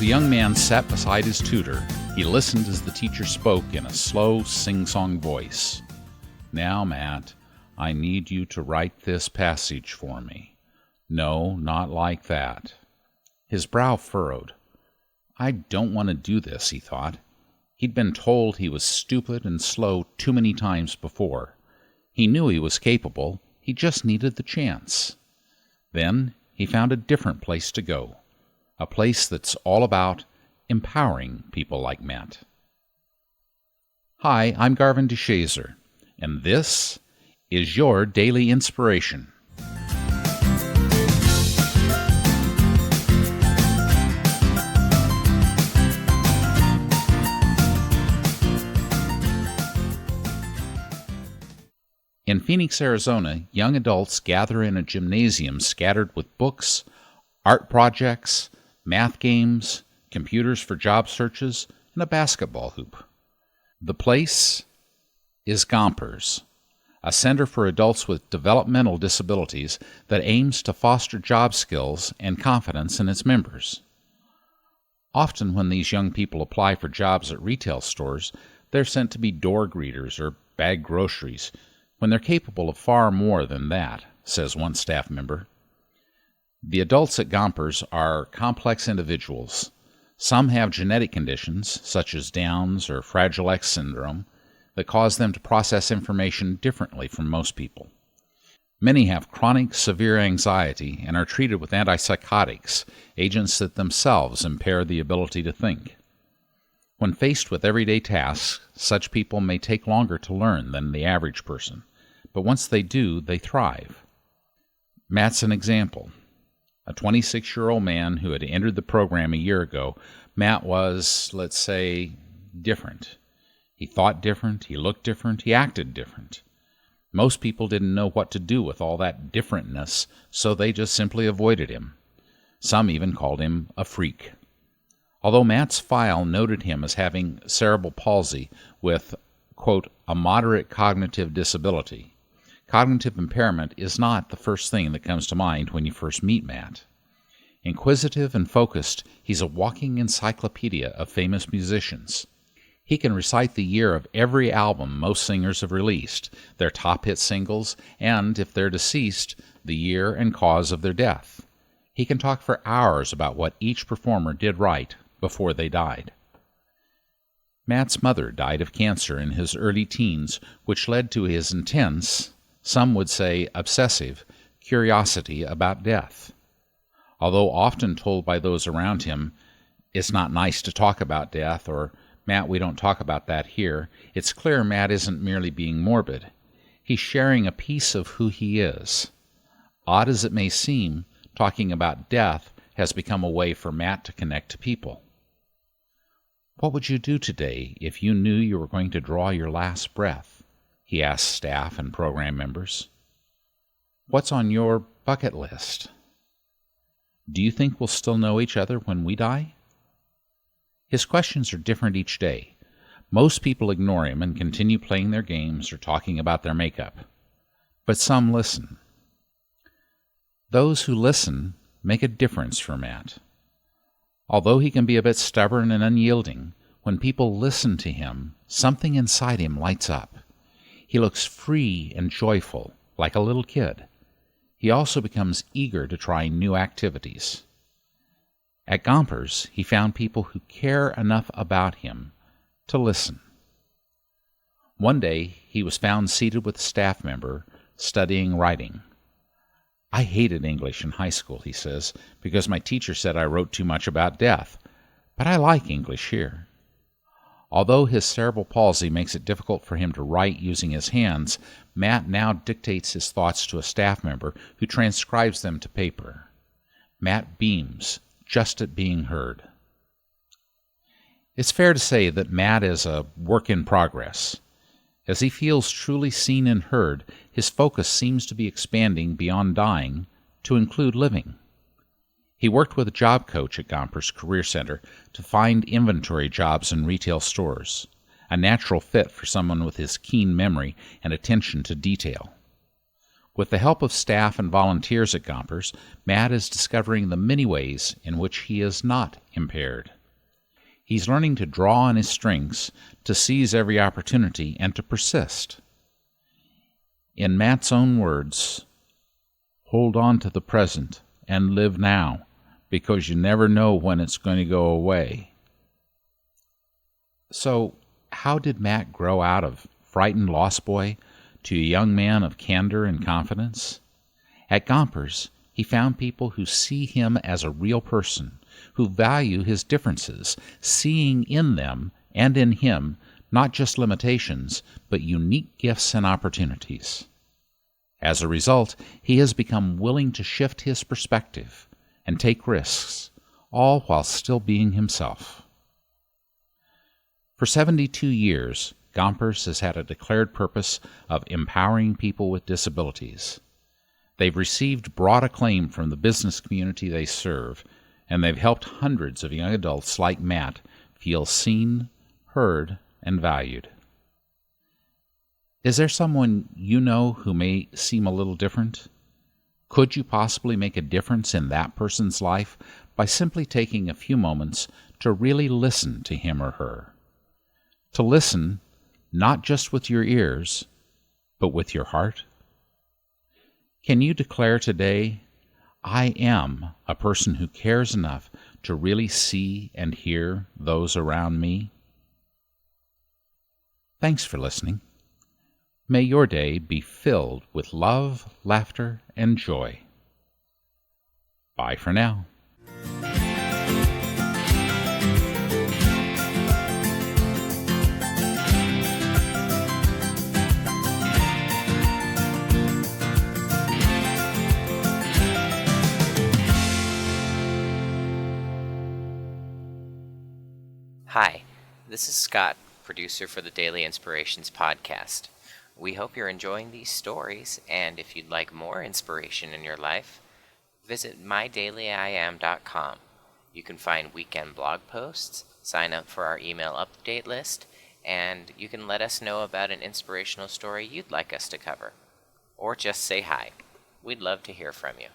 the young man sat beside his tutor, he listened as the teacher spoke in a slow, sing-song voice. "Now, Matt, I need you to write this passage for me. No, not like that." His brow furrowed. I don't want to do this, he thought. He'd been told he was stupid and slow too many times before. He knew he was capable, he just needed the chance. Then he found a different place to go, a place that's all about empowering people like Matt. Hi, I'm Garvin DeShazer, and this is your Daily Inspiration. In Phoenix, Arizona, young adults gather in a gymnasium scattered with books, art projects, math games, computers for job searches, and a basketball hoop. The place is Gompers, a center for adults with developmental disabilities that aims to foster job skills and confidence in its members. Often when these young people apply for jobs at retail stores, they're sent to be door greeters or bag groceries, when they're capable of far more than that, says one staff member. The adults at Gompers are complex individuals. Some have genetic conditions, such as Downs or Fragile X syndrome, that cause them to process information differently from most people. Many have chronic, severe anxiety and are treated with antipsychotics, agents that themselves impair the ability to think. When faced with everyday tasks, such people may take longer to learn than the average person, but once they do, they thrive. Matt's an example. A 26-year-old man who had entered the program a year ago, Matt was, let's say, different. He thought different, he looked different, he acted different. Most people didn't know what to do with all that differentness, so they just simply avoided him. Some even called him a freak. Although Matt's file noted him as having cerebral palsy with, quote, a moderate cognitive disability, cognitive impairment is not the first thing that comes to mind when you first meet Matt. Inquisitive and focused, he's a walking encyclopedia of famous musicians. He can recite the year of every album most singers have released, their top hit singles, and, if they're deceased, the year and cause of their death. He can talk for hours about what each performer did right before they died. Matt's mother died of cancer in his early teens, which led to his intense, some would say obsessive, curiosity about death. Although often told by those around him, "It's not nice to talk about death," or "Matt, we don't talk about that here," it's clear Matt isn't merely being morbid. He's sharing a piece of who he is. Odd as it may seem, talking about death has become a way for Matt to connect to people. "What would you do today if you knew you were going to draw your last breath?" he asked staff and program members. "What's on your bucket list? Do you think we'll still know each other when we die?" His questions are different each day. Most people ignore him and continue playing their games or talking about their makeup. But some listen. Those who listen make a difference for Matt. Although he can be a bit stubborn and unyielding, when people listen to him, something inside him lights up. He looks free and joyful, like a little kid. He also becomes eager to try new activities. At Gompers, he found people who care enough about him to listen. One day, he was found seated with a staff member studying writing. "I hated English in high school," he says, "because my teacher said I wrote too much about death. But I like English here." Although his cerebral palsy makes it difficult for him to write using his hands, Matt now dictates his thoughts to a staff member who transcribes them to paper. Matt beams just at being heard. It's fair to say that Matt is a work in progress. As he feels truly seen and heard, his focus seems to be expanding beyond dying to include living. He worked with a job coach at Gompers Career Center to find inventory jobs in retail stores, a natural fit for someone with his keen memory and attention to detail. With the help of staff and volunteers at Gompers, Matt is discovering the many ways in which he is not impaired. He's learning to draw on his strengths, to seize every opportunity, and to persist. In Matt's own words, hold on to the present and live now, because you never know when it's going to go away. So, how did Matt grow out of frightened lost boy to a young man of candor and confidence? At Gompers, he found people who see him as a real person, who value his differences, seeing in them and in him not just limitations, but unique gifts and opportunities. As a result, he has become willing to shift his perspective and take risks, all while still being himself. For 72 years, Gompers has had a declared purpose of empowering people with disabilities. They've received broad acclaim from the business community they serve, and they've helped hundreds of young adults like Matt feel seen, heard, and valued. Is there someone you know who may seem a little different? Could you possibly make a difference in that person's life by simply taking a few moments to really listen to him or her? To listen not just with your ears, but with your heart? Can you declare today, I am a person who cares enough to really see and hear those around me? Thanks for listening. May your day be filled with love, laughter, and joy. Bye for now. Hi, this is Scott, producer for the Daily Inspirations podcast. We hope you're enjoying these stories, and if you'd like more inspiration in your life, visit mydailyim.com. You can find weekend blog posts, sign up for our email update list, and you can let us know about an inspirational story you'd like us to cover. Or just say hi. We'd love to hear from you.